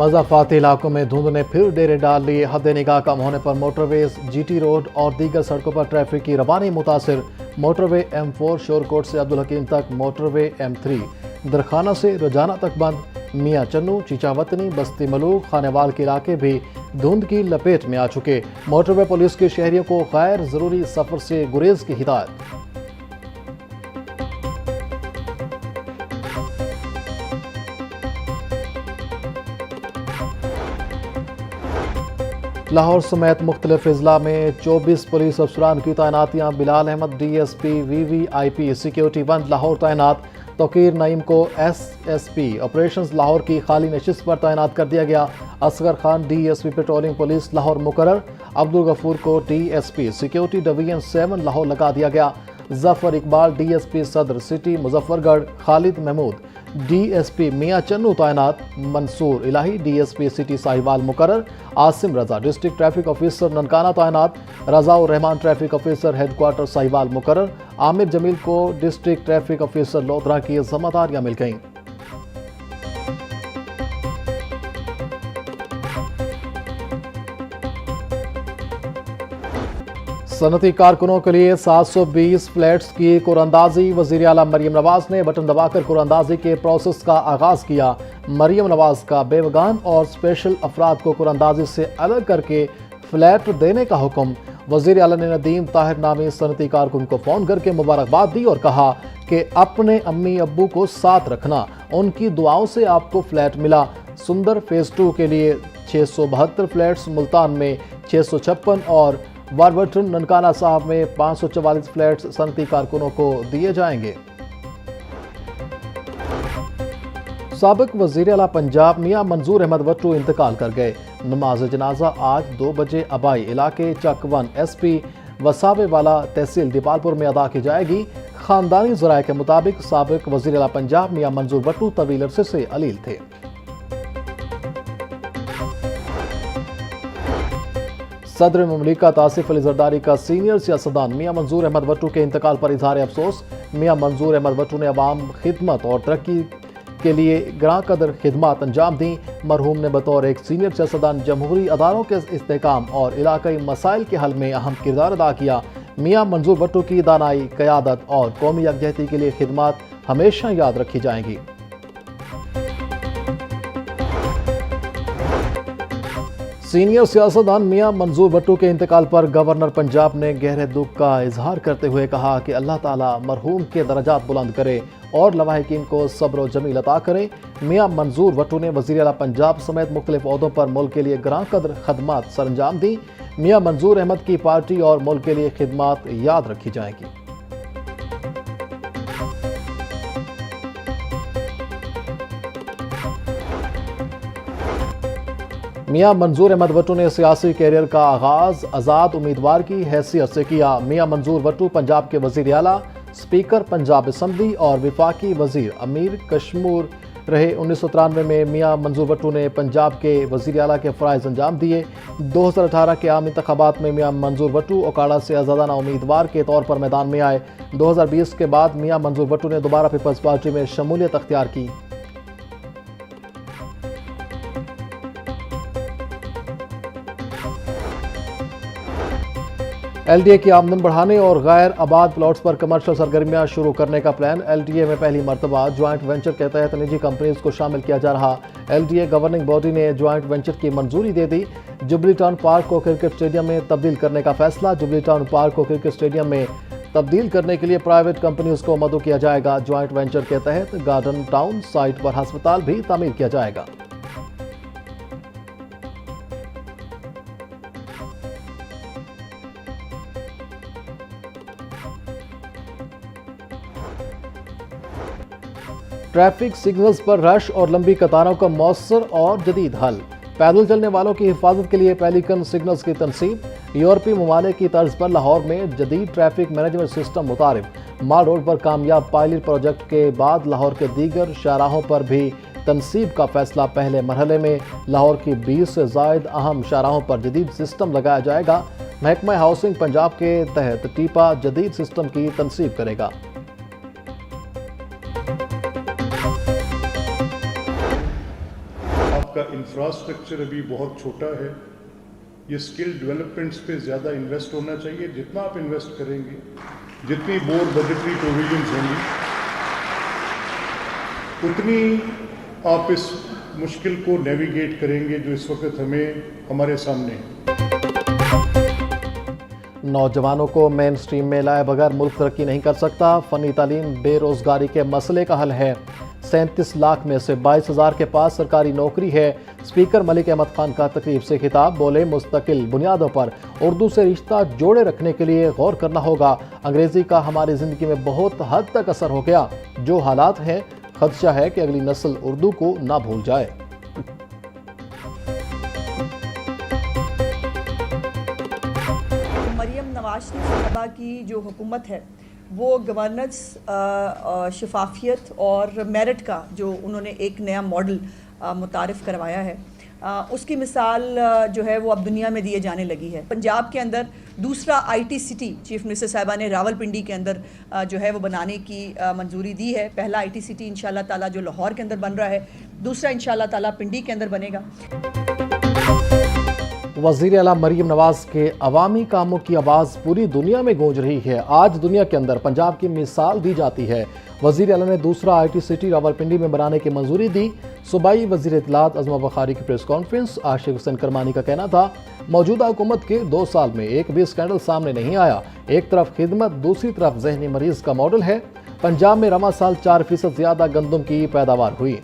मज़ाफ़ाती इलाकों में धुंध ने फिर डेरे डाल लिए। हद निगाह कम होने पर मोटरवेज, GT रोड और दीगर सड़कों पर ट्रैफिक की रवानी मुतासिर। मोटरवे M4 शोरकोट से अब्दुल हकीम तक, मोटरवे M3 दरखाना से रोजाना तक बंद। मियाँ चन्नू, चीचावतनी, बस्ती मलूक, खानेवाल के इलाके भी धुंध की लपेट में आ चुके। मोटरवे पुलिस के शहरियों को गैर जरूरी सफर से गुरेज की हिदायत। लाहौर समेत मुख्तलिफ अजला में 24 पुलिस अफसरान की तैनातियाँ। Bilal Ahmad DSP VVIP security 1 Lahore तैनात। तौकीर नईम को SSP ऑपरेशंस लाहौर की खाली नशिस्त पर तैनात कर दिया गया। Asghar Khan DSP patrolling police Lahore मुकर्रर। अब्दुल गफूर को DSP सिक्योरिटी डिवीजन 7 लाहौर लगा दिया गया। जफर इकबाल DSP सदर सिटी मुजफ्फरगढ़। खालिद महमूद DSP मियाँ चन्नू तैनात। मंसूर इलाही DSP सिटी साहिवाल मुकर्रर। Asim Raza district traffic officer Nankana तैनात। Razaur Rehman traffic officer headquarter Sahiwal मुकर्रर। आमिर जमील को डिस्ट्रिक्ट ट्रैफिक ऑफिसर लोधरा की जिम्मेदारियां मिल गईं। सनती कारकुनों के लिए 720 फ्लैट्स की कुरानंदाजी। वज़ीर आला मरियम नवाज ने बटन दबाकर कुरानंदाजी के प्रोसेस का आगाज किया। मरियम नवाज का बेवगान और स्पेशल अफराद को कुरानंदाजी से अलग करके फ्लैट देने का हुक्म। वज़ीर आला ने नदीम ताहिर नामी सनती कारकुन को फ़ोन करके मुबारकबाद दी और कहा कि अपने अम्मी अब्बू को साथ रखना, उनकी दुआओं से आपको फ्लैट मिला। सुंदर फेज़ 2 के लिए 672 फ्लैट्स, मुल्तान में 656 और वारवटन ननकाना साहब में 544 फ्लैट्स सनती कारकुनों को दिए जाएंगे। साबिक वज़ीर आला पंजाब मियाँ मंजूर अहमद वट्टू इंतकाल कर गए। नमाज जनाजा आज 2 बजे आबाई इलाके चक 1 SP वसावे वाला तहसील दीपालपुर में अदा की जाएगी। खानदानी ज़राए के मुताबिक साबिक वज़ीर आला पंजाब मियाँ मंजूर वट्टू तवील अरसे से अलील थे। सदर मुमलिकत आसिफ अली जरदारी का सीनियर सियासतदान मियाँ मंजूर अहमद वट्टू के इंतकाल पर इजहार अफसोस। मियाँ मंजूर अहमद वट्टू ने अवाम खिदमत और तरक्की के लिए ग्रां कदर खिदमत अंजाम दी। मरहूम ने बतौर एक सीनियर सियासतदान जमहूरी अदारों के इस्तेहकाम और इलाकाई मसाइल के हल में अहम किरदार अदा किया। मियाँ मंजूर वट्टू की दानाई, क़यादत और कौमी यकजहती के लिए खिदमत हमेशा याद रखी जाएंगी। सीनियर सियासतदान मियाँ मंजूर वट्टू के इंतकाल पर गवर्नर पंजाब ने गहरे दुख का इजहार करते हुए कहा कि अल्लाह ताला मरहूम के दर्जात बुलंद करे और लवाहिकीन को सब्र व जमील अता करे। मियाँ मंजूर वट्टू ने वज़ीर आला पंजाब समेत मुख्तलिफ ओहदों पर मुल्क के लिए ग्रां कदर खदमात सरंजाम दी। मियाँ मंजूर अहमद की पार्टी और मुल्क के लिए खिदमत याद रखी जाएगी। मियाँ मंजूर अहमद वट्टू ने सियासी कैरियर का आगाज आज़ाद उम्मीदवार की हैसियत से किया। मियाँ मंजूर वट्टू पंजाब के वज़ीर आला, स्पीकर पंजाब असम्बली और विफाकी वज़ीर अमीर कश्मीर रहे। 1993 में मियाँ मंजूर वट्टू ने पंजाब के वज़ीर आला के फ़राइज़ अंजाम दिए। 2018 के आम इंतखाबात में मियाँ मंजूर वट्टू ओकाड़ा से आज़ादाना उम्मीदवार के तौर पर मैदान में आए। 2020 के बाद मियाँ मंजूर वट्टू ने दोबारा पीपल्स पार्टी में शमूलियत अख्तियार की। LDA की आमदन बढ़ाने और गैर आबाद प्लॉट्स पर कमर्शियल सरगर्मियां शुरू करने का प्लान। LDA में पहली मरतबा ज्वाइंट वेंचर के तहत निजी कंपनीज को शामिल किया जा रहा। LDA गवर्निंग बॉडी ने ज्वाइंट वेंचर की मंजूरी दे दी। जुबली टाउन पार्क को क्रिकेट स्टेडियम में तब्दील करने का फैसला। जुबली टाउन पार्क को क्रिकेट स्टेडियम में तब्दील करने के लिए प्राइवेट कंपनीज को मदऊ किया जाएगा। ज्वाइंट वेंचर के तहत गार्डन टाउन साइट पर अस्पताल भी तामीर किया जाएगा। ट्रैफिक सिग्नल्स पर रश और लंबी कतारों का मौसर और जदीद हल। पैदल चलने वालों की हिफाजत के लिए पेलिकन सिग्नल्स की तनसीब। यूरोपीय ममालिक की तर्ज पर लाहौर में जदीद ट्रैफिक मैनेजमेंट सिस्टम मुतारिफ। माल रोड पर कामयाब पायलट प्रोजेक्ट के बाद लाहौर के दीगर शाहराहों पर भी तनसीब का फैसला। पहले मरहले में लाहौर की 20 से ज़ायद अहम शाहराहों पर जदीद सिस्टम लगाया जाएगा। महकमा हाउसिंग पंजाब के तहत टीपा जदीद सिस्टम की तनसीब करेगा। का इंफ्रास्ट्रक्चर अभी बहुत छोटा है। ये स्किल डेवलपमेंट्स पे ज़्यादा इन्वेस्ट होना चाहिए। जितना आप इन्वेस्ट करेंगे, जितनी मोर बजटरी प्रोविजंस होंगी, उतनी आप इस मुश्किल को नेविगेट करेंगे जो इस वक्त हमारे सामने है। नौजवानों को मेन स्ट्रीम में लाए बगैर मुल्क तरक्की नहीं कर सकता। फनी तालीम बेरोजगारी के मसले का हल है। 37 लाख में से 22,000 के पास सरकारी नौकरी है। स्पीकर मलिक अहमद खान का तकरीब से खिताब, बोले मुस्तकिल बुनियादों पर उर्दू से रिश्ता जोड़े रखने के लिए गौर करना होगा। अंग्रेजी का हमारी ज़िंदगी में बहुत हद तक असर हो गया। जो हालात हैं, खदशा है कि अगली नस्ल उर्दू को ना भूल जाए। मरियम नवाज साहबा की जो हुकूमत है वो गवर्नेंस, शफाफियत और मेरिट का जो उन्होंने एक नया मॉडल मुतारिफ़ करवाया है, उसकी मिसाल जो है वो अब दुनिया में दिए जाने लगी है। पंजाब के अंदर दूसरा IT सिटी चीफ मिनिस्टर साहिबा ने रावलपिंडी के अंदर जो है वो बनाने की मंजूरी दी है। पहला IT सिटी इंशाल्लाह ताला जो लाहौर के अंदर बन रहा है, दूसरा इंशाल्लाह ताला पिंडी के अंदर बनेगा। वज़ीर आला मरीम नवाज के अवामी कामों की आवाज़ पूरी दुनिया में गूंज रही है। आज दुनिया के अंदर पंजाब की मिसाल दी जाती है। वज़ीर आला ने दूसरा IT सिटी रावलपिंडी में बनाने की मंजूरी दी। सूबाई वज़ीर इत्तलात अज़मा बुखारी की प्रेस कॉन्फ्रेंस। आशिक हुसैन करमानी का कहना था, मौजूदा हुकूमत के 2 साल में एक भी स्कैंडल सामने नहीं आया। एक तरफ खिदमत, दूसरी तरफ जहनी मरीज का मॉडल है। पंजाब में रवा साल 4% ज़्यादा गंदम की पैदावार हुई।